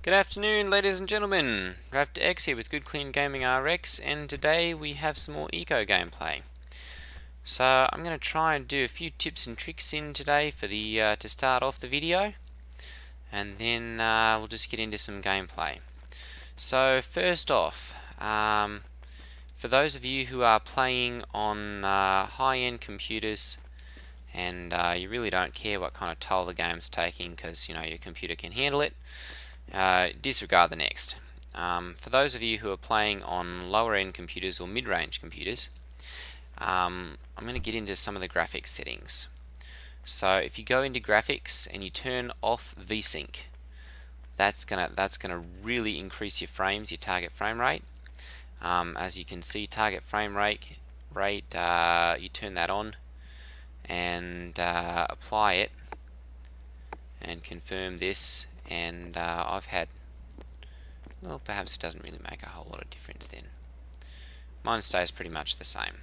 Good afternoon, ladies and gentlemen. Raptor X here with Good Clean Gaming RX, and today we have some more eco gameplay. So I'm going to try and do a few tips and tricks in today for the to start off the video, and then we'll just get into some gameplay. So first off, for those of you who are playing on high-end computers, and you really don't care what kind of toll the game's taking because your computer can handle it, disregard the next. For those of you who are playing on lower end computers or mid-range computers, I'm going to get into some of the graphics settings. So if you go into graphics and you turn off VSync, that's gonna really increase your frames, your target frame rate. As you can see, target frame rate, you turn that on and apply it and confirm this, and I've had, well, perhaps it doesn't really make a whole lot of difference then. Mine stays pretty much the same.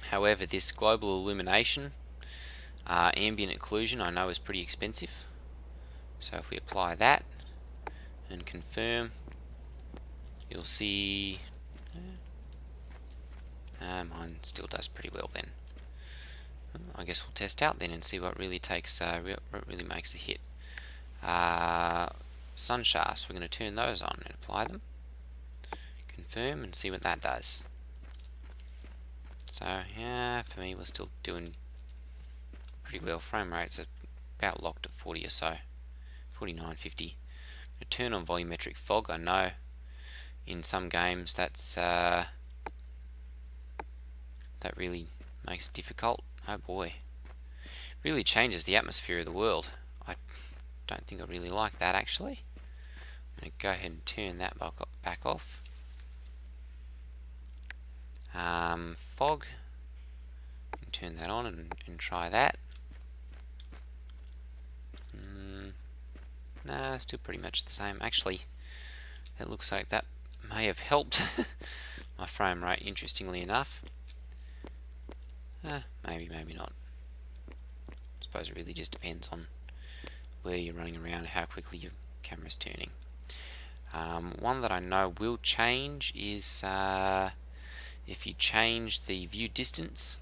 However, this global illumination, ambient occlusion, I know is pretty expensive. So if we apply that and confirm, you'll see mine still does pretty well then. I guess we'll test out then and see what really takes, what really makes a hit. Sun shafts, we're going to turn those on and apply them. Confirm and see what that does. So yeah, for me we're still doing pretty well. Frame rates are about locked at 40 or so, 49, 50. Turn on volumetric fog. I know in some games that's that really makes it difficult. Oh boy, really changes the atmosphere of the world. I don't think I really like that actually. I'm going to go ahead and turn that back off. Fog, and turn that on and try that. No, still pretty much the same. Actually, it looks like that may have helped my frame rate, interestingly enough. Maybe, maybe not. I suppose it really just depends on where you're running around, how quickly your camera's turning. One that I know will change is if you change the view distance,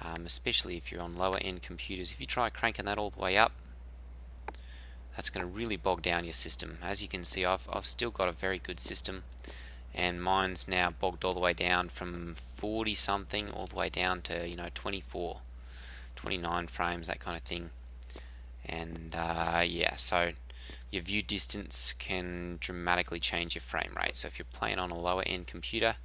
especially if you're on lower end computers. If you try cranking that all the way up, that's going to really bog down your system. As you can see, I've still got a very good system, and mine's now bogged all the way down from 40 something all the way down to 24, 29 frames, that kind of thing. And yeah, so your view distance can dramatically change your frame rate. So if you're playing on a lower end computer,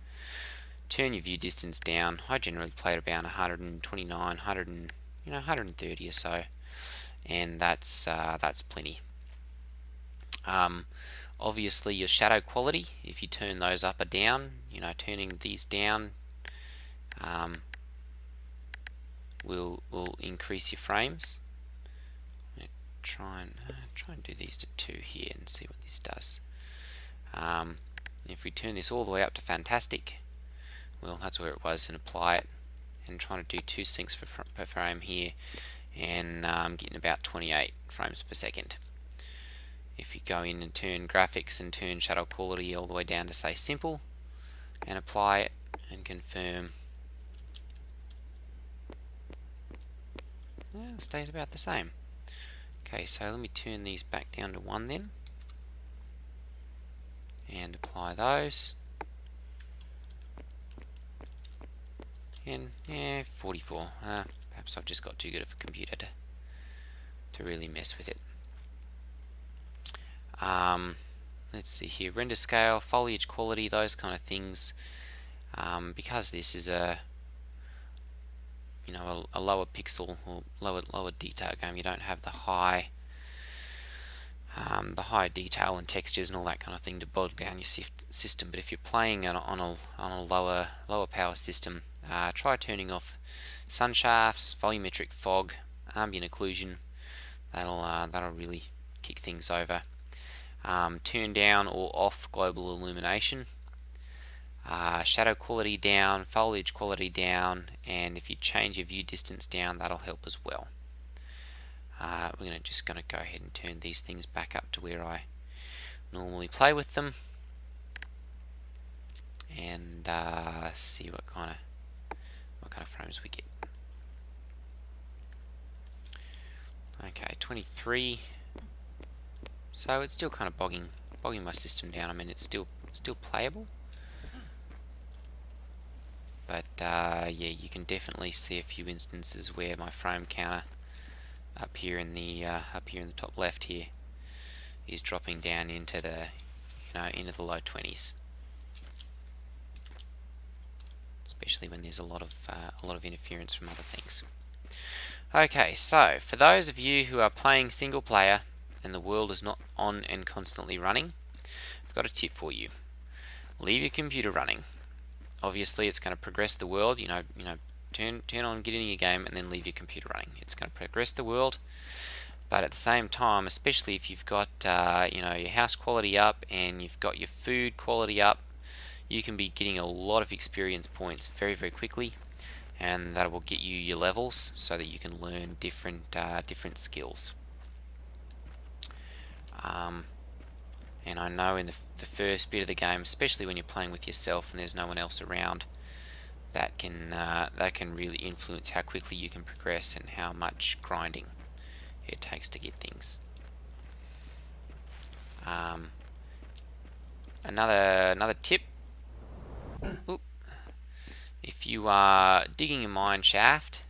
turn your view distance down. I generally play at about 129, 130 or so, and that's plenty. Obviously your shadow quality, if you turn those up or down, turning these down will increase your frames. Try and do these to 2 here and see what this does. If we turn this all the way up to fantastic, well, that's where it was, and apply it, and trying to do 2 syncs per frame here, and getting about 28 frames per second. If you go in and turn graphics and turn shadow quality all the way down to say simple, and apply it and confirm, it stays about the same. Okay, so let me turn these back down to 1 then, and apply those, and yeah, 44. Perhaps I've just got too good of a computer to really mess with it. Let's see here, render scale, foliage quality, those kind of things. Because this is a lower pixel or lower detail game, you don't have the high detail and textures and all that kind of thing to bog down your system. But if you're playing on a lower power system, try turning off sun shafts, volumetric fog, ambient occlusion. That'll really kick things over. Turn down or off global illumination, shadow quality down, foliage quality down, and if you change your view distance down, that'll help as well. We're just going to go ahead and turn these things back up to where I normally play with them, and see what kind of frames we get. Okay, 23. So it's still kind of bogging my system down. I mean, it's still playable, but yeah, you can definitely see a few instances where my frame counter up here in the top left here is dropping down into the into the low 20s, especially when there's a lot of interference from other things. Okay, so for those of you who are playing single player and the world is not on and constantly running, I've got a tip for you. Leave your computer running. Obviously, it's going to progress the world. Turn on, get into your game, and then leave your computer running. It's going to progress the world, but at the same time, especially if you've got your house quality up and you've got your food quality up, you can be getting a lot of experience points very, very quickly, and that will get you your levels so that you can learn different skills. And I know in the first bit of the game, especially when you're playing with yourself and there's no one else around, that can really influence how quickly you can progress and how much grinding it takes to get things. Another tip. Oop. If you are digging a mine shaft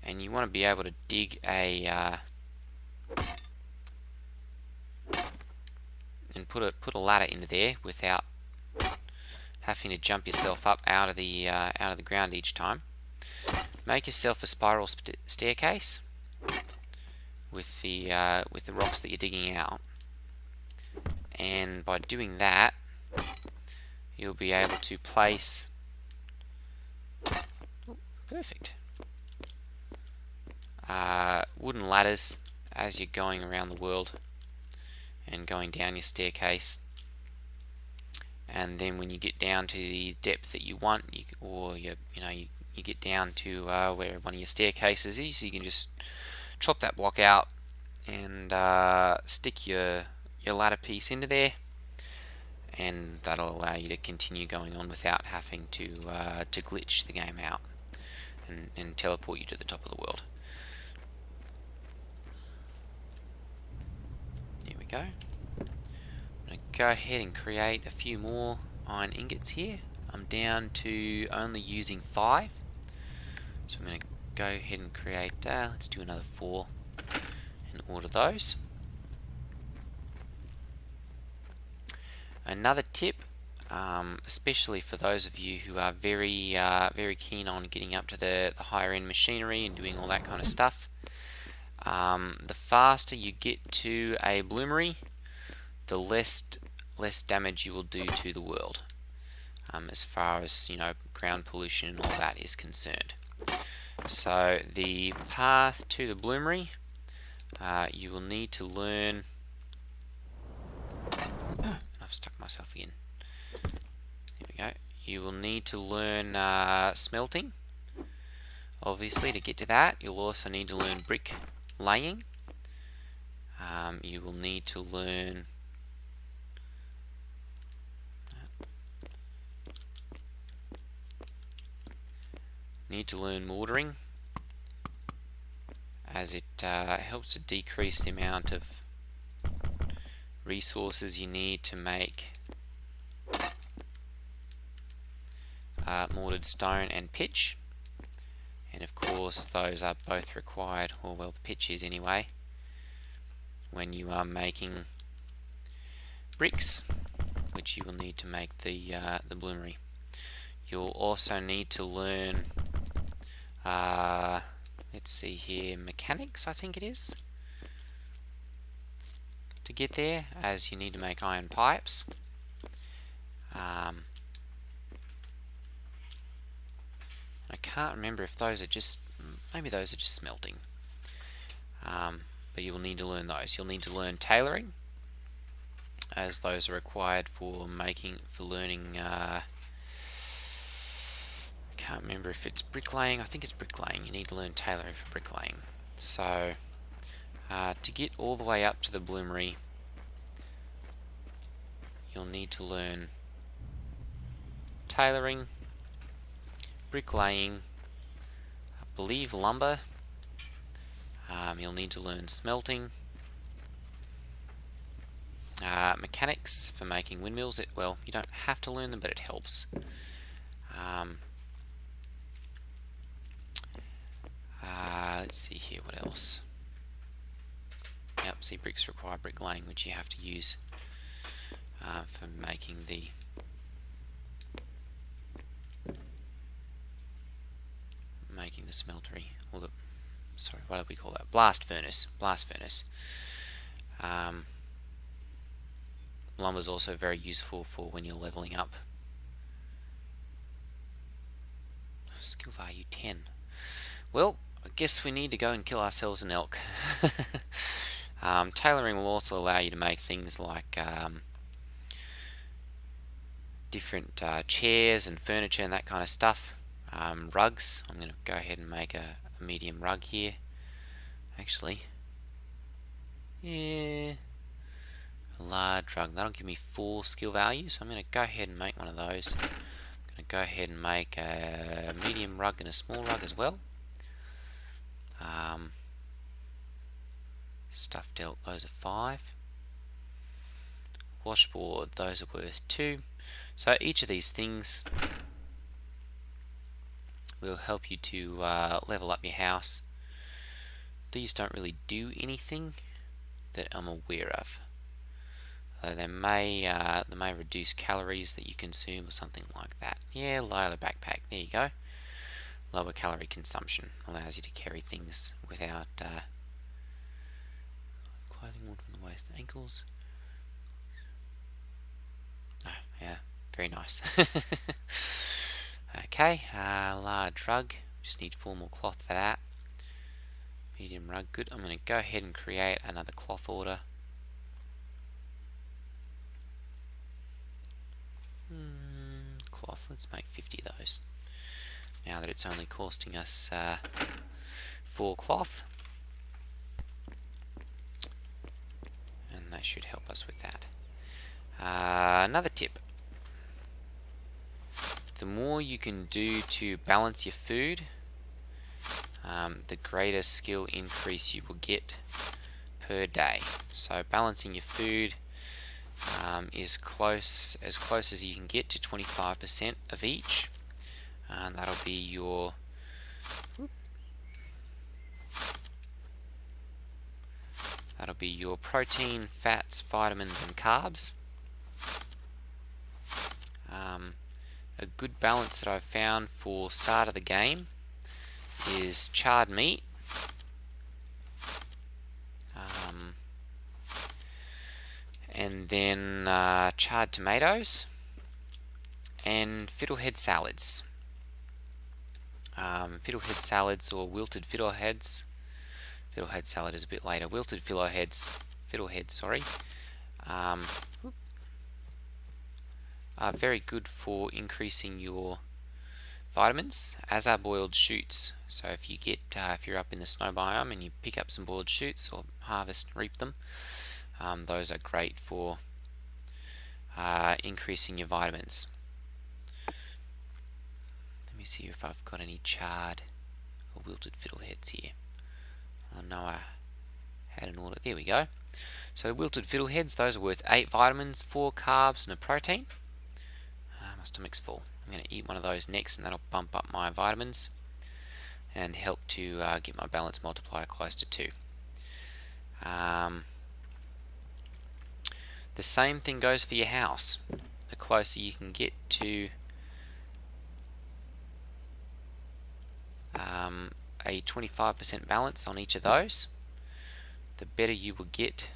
and you want to be able to dig and put a ladder into there without having to jump yourself up out of the ground each time, make yourself a spiral staircase with the rocks that you're digging out, and by doing that, you'll be able to place perfect wooden ladders as you're going around the world and going down your staircase. And then when you get down to the depth that you want, you get down to where one of your staircases is, you can just chop that block out and stick your ladder piece into there, and that'll allow you to continue going on without having to glitch the game out and teleport you to the top of the world. There we go. I'm going to go ahead and create a few more iron ingots here. I'm down to only using 5, so I'm going to go ahead and create, let's do another 4 and order those. Another tip, especially for those of you who are very keen on getting up to the higher end machinery and doing all that kind of stuff, the faster you get to a bloomery, the less damage you will do to the world, as far as ground pollution and all that is concerned. So the path to the bloomery, you will need to learn. I've stuck myself again. There we go. You will need to learn smelting. Obviously, to get to that, you'll also need to learn brick laying. You will need to learn mortaring, as it helps to decrease the amount of resources you need to make mortared stone and pitch. And of course those are both required, or well, the pitch is anyway, when you are making bricks, which you will need to make the bloomery. You'll also need to learn let's see here, mechanics, I think it is, to get there, as you need to make iron pipes. I can't remember if those are just, maybe those are just smelting, but you will need to learn those. You'll need to learn tailoring, as those are required for learning. I can't remember if it's bricklaying. I think it's bricklaying. You need to learn tailoring for bricklaying. So To get all the way up to the bloomery, you'll need to learn tailoring, bricklaying, I believe lumber. You'll need to learn smelting, mechanics for making windmills. Well, you don't have to learn them, but it helps. Let's see here, what else? Yep, see, bricks require bricklaying, which you have to use for making the smeltery, or the, sorry, what do we call that? Blast furnace. Lumber is also very useful for when you're leveling up. Skill value 10. Well, I guess we need to go and kill ourselves an elk. Tailoring will also allow you to make things like different chairs and furniture and that kind of stuff. Rugs. I'm going to go ahead and make a medium rug here. Actually, yeah, a large rug. That'll give me 4 skill values. So I'm going to go ahead and make one of those. I'm going to go ahead and make a medium rug and a small rug as well. Stuff dealt, those are 5. Washboard, those are worth 2. So each of these things will help you to level up your house. These don't really do anything that I'm aware of. They may reduce calories that you consume or something like that. Yeah, lower backpack. There you go. Lower calorie consumption allows you to carry things without clothing worn from the waist to ankles. Oh, yeah, very nice. Okay, large rug. Just need 4 more cloth for that. Medium rug, good. I'm going to go ahead and create another cloth order. Cloth, let's make 50 of those. Now that it's only costing us 4 cloth. And that should help us with that. Another tip. The more you can do to balance your food, the greater skill increase you will get per day. So balancing your food is as close as you can get to 25% of each. And that'll be your protein, fats, vitamins, and carbs. A good balance that I've found for start of the game is charred meat, and then charred tomatoes and fiddlehead salads. Fiddlehead salads or wilted fiddleheads. Fiddlehead salad is a bit later. Wilted fiddleheads, sorry, are very good for increasing your vitamins, as are boiled shoots. So if you get if you're up in the snow biome and you pick up some boiled shoots or harvest and reap them, those are great for increasing your vitamins. Let me see if I've got any charred or wilted fiddleheads here. I know I had an order. There we go. So wilted fiddleheads, those are worth 8 vitamins, 4 carbs, and a protein. My stomach's full. I'm going to eat one of those next, and that'll bump up my vitamins and help to get my balance multiplier close to 2. The same thing goes for your house. The closer you can get to a 25% balance on each of those, the better you will get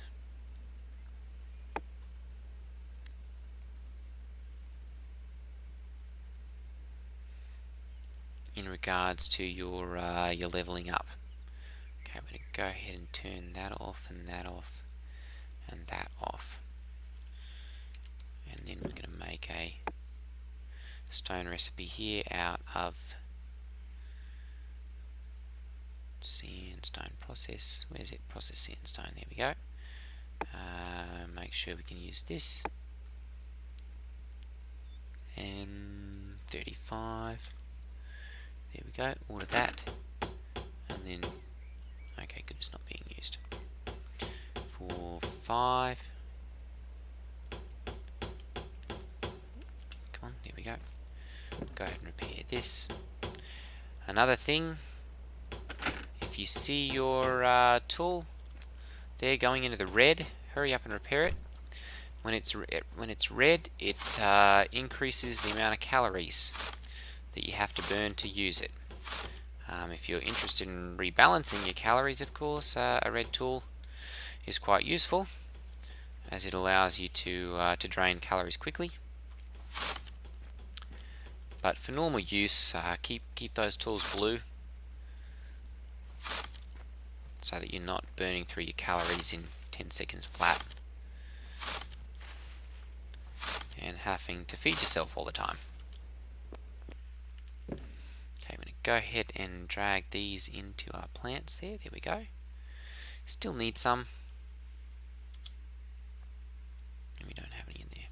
in regards to your leveling up. Okay, I'm going to go ahead and turn that off and that off and that off, and then we're going to make a stone recipe here out of Sandstone process. Where's it? Process sandstone. There we go. Make sure we can use this. And 35. There we go. Order that. And then, okay, good, it's not being used. 4, 5. Come on, there we go. Go ahead and repair this. Another thing, if you see your tool there going into the red, hurry up and repair it. When it's red, it increases the amount of calories that you have to burn to use it. If you're interested in rebalancing your calories, of course, a red tool is quite useful, as it allows you to drain calories quickly. But for normal use, keep those tools blue, so that you're not burning through your calories in 10 seconds flat and having to feed yourself all the time. Okay, I'm going to go ahead and drag these into our plants there. There we go. Still need some. And we don't have any in there.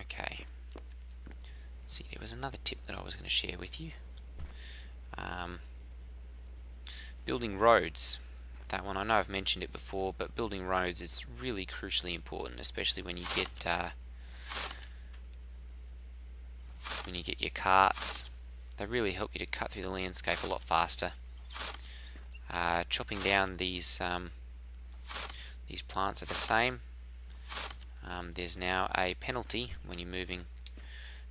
Okay. Let's see, there was another tip that I was going to share with you. Building roads. That one, I know I've mentioned it before, but building roads is really crucially important, especially when you get your carts. They really help you to cut through the landscape a lot faster. Chopping down these plants are the same. There's now a penalty when you're moving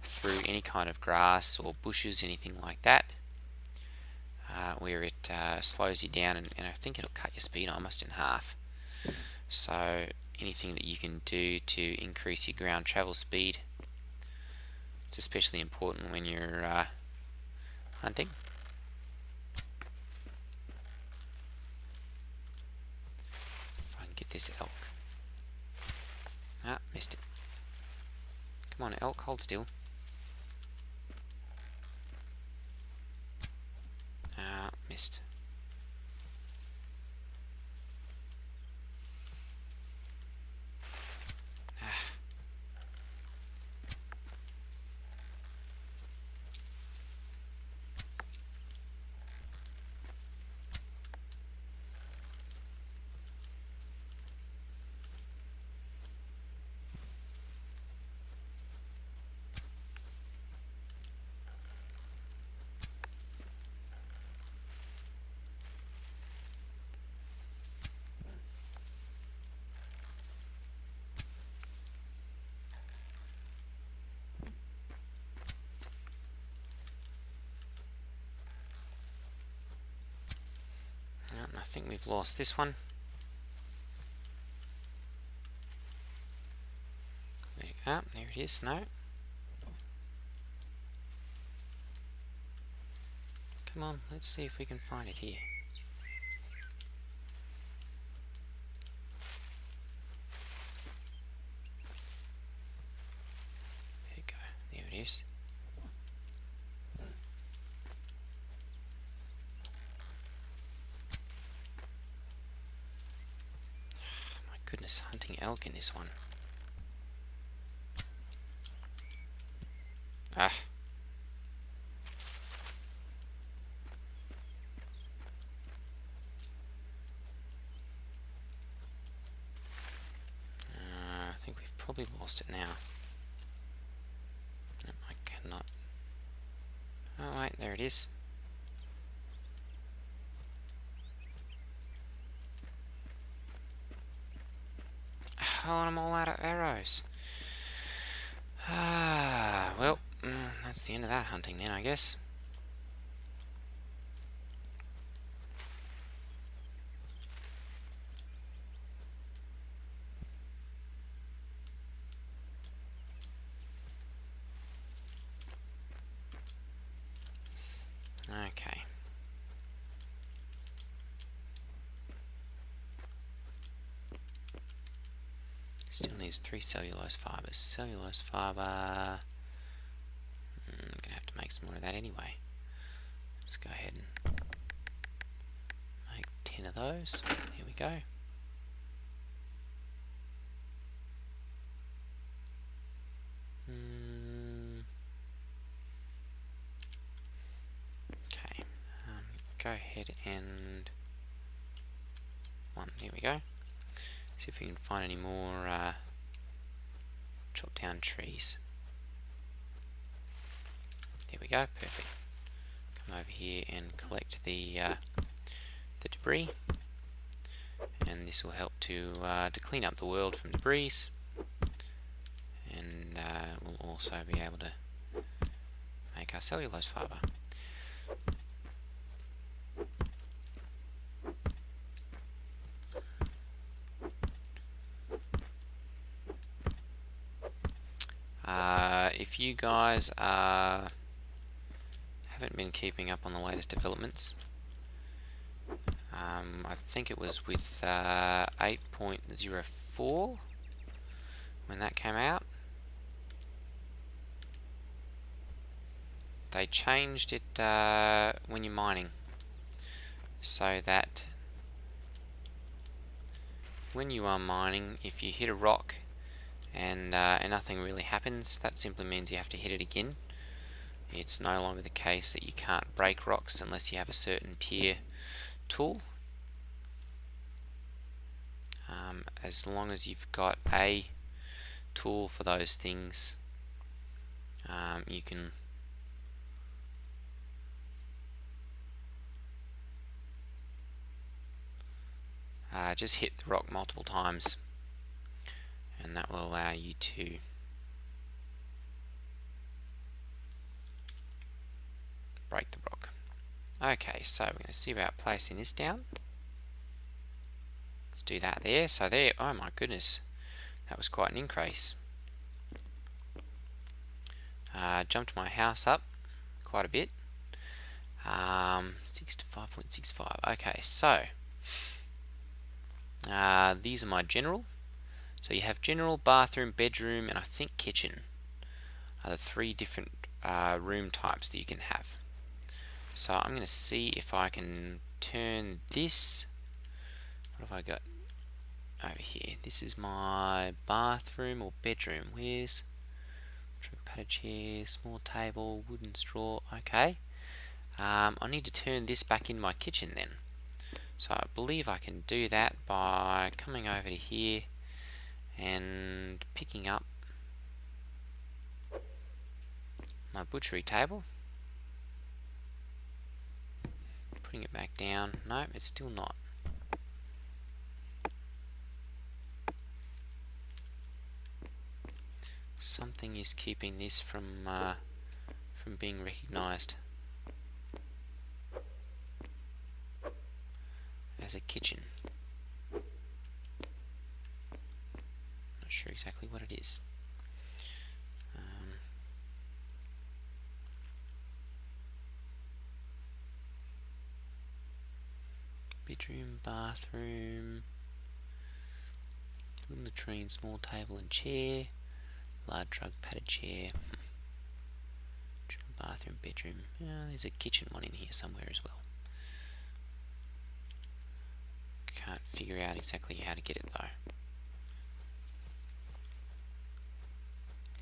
through any kind of grass or bushes, anything like that, where it slows you down, and I think it'll cut your speed almost in half. So anything that you can do to increase your ground travel speed, it's especially important when you're hunting. If I can get this elk. Ah, missed it. Come on, elk, hold still. Ah, missed. I think we've lost this one. There it is. No. Come on, let's see if we can find it here. There you go. There it is. Goodness, hunting elk in this one. Ah. I think we've probably lost it now. No, I cannot. Oh wait, there it is. Oh, and I'm all out of arrows. Well, that's the end of that hunting then, I guess. Okay. Still needs 3 cellulose fibers. Cellulose fiber. I'm gonna have to make some more of that anyway. Let's go ahead and 10 of those. Here we go. Okay, go ahead and one. Here we go. See if we can find any more chopped down trees. There we go. Perfect. Come over here and collect the debris, and this will help to clean up the world from debris, and we'll also be able to make our cellulose fibre. If you guys haven't been keeping up on the latest developments, I think it was with 8.04 when that came out. They changed it when you're mining, so that when you are mining, if you hit a rock and nothing really happens, that simply means you have to hit it again. It's no longer the case that you can't break rocks unless you have a certain tier tool. As long as you've got a tool for those things, you can just hit the rock multiple times, and that will allow you to break the rock. Okay, so we're going to see about placing this down. Let's do that there. So there, oh my goodness, that was quite an increase. Jumped my house up quite a bit. 65.65. Okay, so these are my general. So you have general, bathroom, bedroom, and I think kitchen are the three different room types that you can have. So I'm going to see if I can turn this. What have I got over here? This is my bathroom or bedroom. Where's padded chair, small table, wooden straw? Okay. I need to turn this back in my kitchen then. So I believe I can do that by coming over to here and picking up my butchery table, putting it back down. No, it's still not. Something is keeping this from being recognized as a kitchen. Not sure exactly what it is. Bedroom, bathroom, wooden latrine, small table and chair, large rug, padded chair, bathroom, bedroom. There's a kitchen one in here somewhere as well. Can't figure out exactly how to get it though.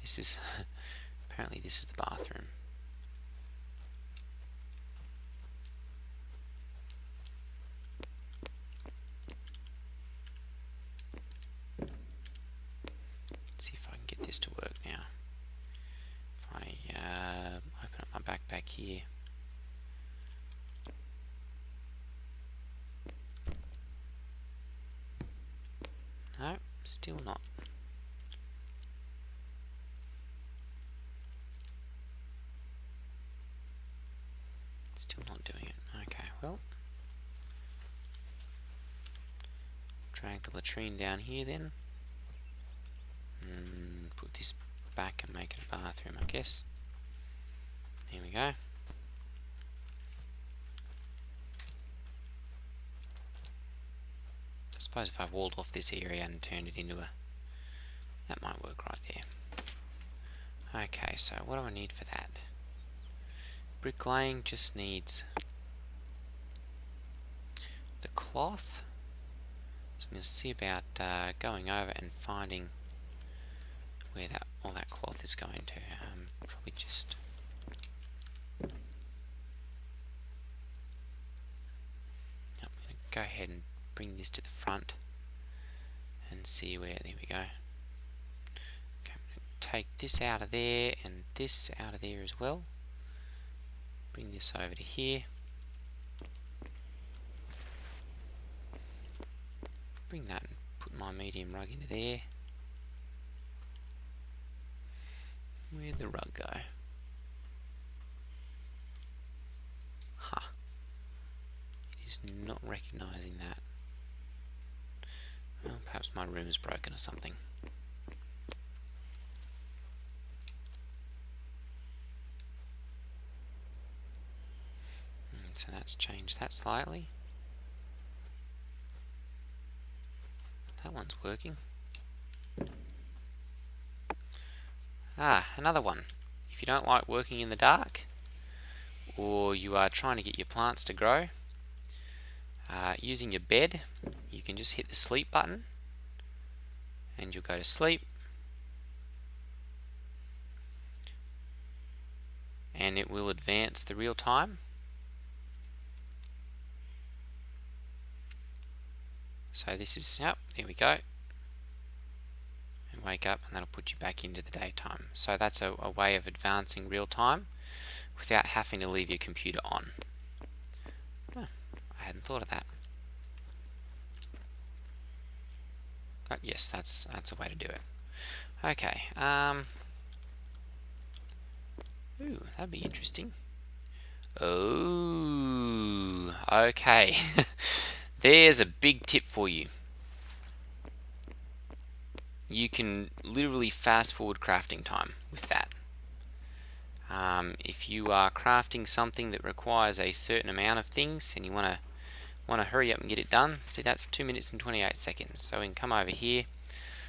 This is apparently this is the bathroom. Let's see if I can get this to work now. If I open up my backpack here. No, still not. Still not doing it. Okay, well, drag the latrine down here then, and put this back and make it a bathroom, I guess. Here we go. I suppose if I walled off this area and turned it into a... that might work right there. Okay, so what do I need for that? Bricklaying just needs the cloth. So I'm going to see about going over and finding where all that cloth is going to. Probably just... I'm going to go ahead and bring this to the front and see where... There we go. Okay, I'm going to take this out of there and this out of there as well. Bring this over to here. Bring that and put my medium rug into there. Where'd the rug go? Huh. It is not recognising that. Well, perhaps my room is broken or something. So that's changed that slightly. That one's working. Another one. If you don't like working in the dark, or you are trying to get your plants to grow, using your bed, you can just hit the sleep button and you'll go to sleep, and it will advance the real time. So this is, yep, there we go. And wake up, and that'll put you back into the daytime. So that's a way of advancing real time without having to leave your computer on. I hadn't thought of that. But yes, that's a way to do it. Okay. Ooh, that'd be interesting. Oh, okay. There's a big tip for you. You can literally fast forward crafting time with that. If you are crafting something that requires a certain amount of things and you want to hurry up and get it done, see, that's 2 minutes and 28 seconds. So we can come over here,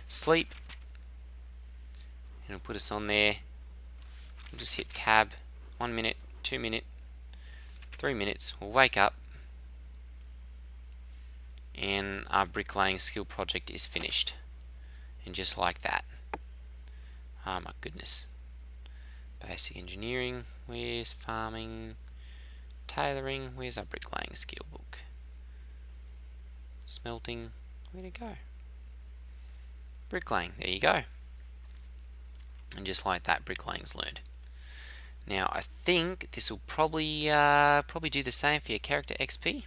sleep, and it'll put us on there. We'll just hit tab. 1 minute, 2 minutes, 3 minutes. We'll wake up, and our bricklaying skill project is finished. And just like that. Oh my goodness. Basic engineering, where's farming? Tailoring, where's our bricklaying skill book? Smelting, where'd it go? Bricklaying, there you go. And just like that, bricklaying's learned. Now I think this will probably do the same for your character XP.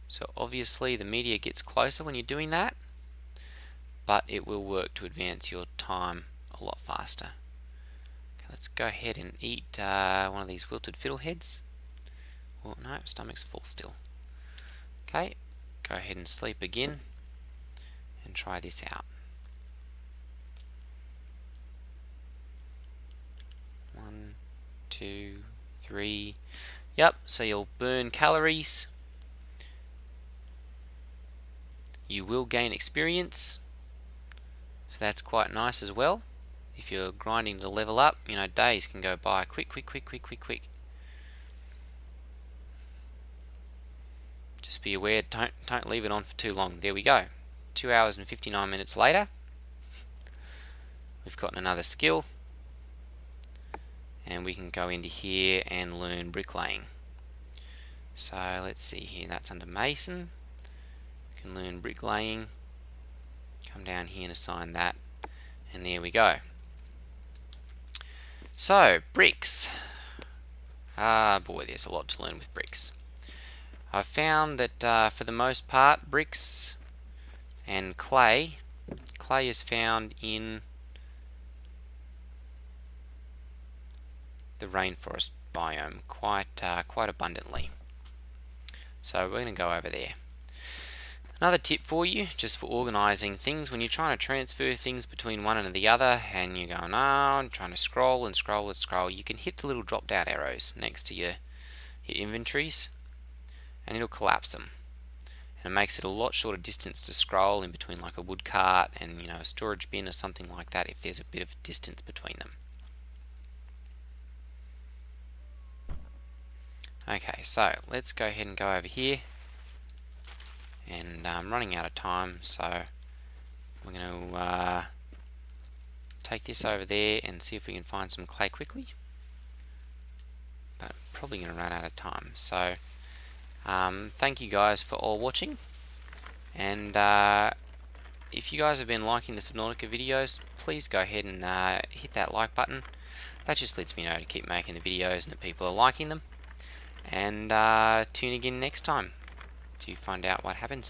So obviously the media gets closer when you're doing that, but it will work to advance your time a lot faster. Okay, let's go ahead and eat one of these wilted fiddleheads. Well, no, stomach's full still. Okay, go ahead and sleep again and try this out. 1, 2, 3. Yep, so you'll burn calories. You will gain experience. So that's quite nice as well. If you're grinding to level up, you know, days can go by quick. Just be aware, don't leave it on for too long. There we go. 2 hours and 59 minutes later, we've gotten another skill. And we can go into here and learn bricklaying. So let's see here, that's under mason. We can learn bricklaying. Come down here and assign that. And there we go. So, bricks. Ah boy, there's a lot to learn with bricks. I've found that for the most part, bricks and clay is found in the rainforest biome quite abundantly. So we're going to go over there. Another tip for you, just for organising things, when you're trying to transfer things between one and the other, and you're going, I'm trying to scroll and scroll and scroll, you can hit the little drop down arrows next to your inventories, and it'll collapse them. And it makes it a lot shorter distance to scroll in between, like a wood cart and, you know, a storage bin or something like that, if there's a bit of a distance between them. Okay, so let's go ahead and go over here. And I'm running out of time, so we're going to take this over there and see if we can find some clay quickly. But I'm probably going to run out of time. So thank you guys for all watching. And if you guys have been liking the Subnautica videos, please go ahead and hit that like button. That just lets me know to keep making the videos and that people are liking them. And tune again next time to find out what happens.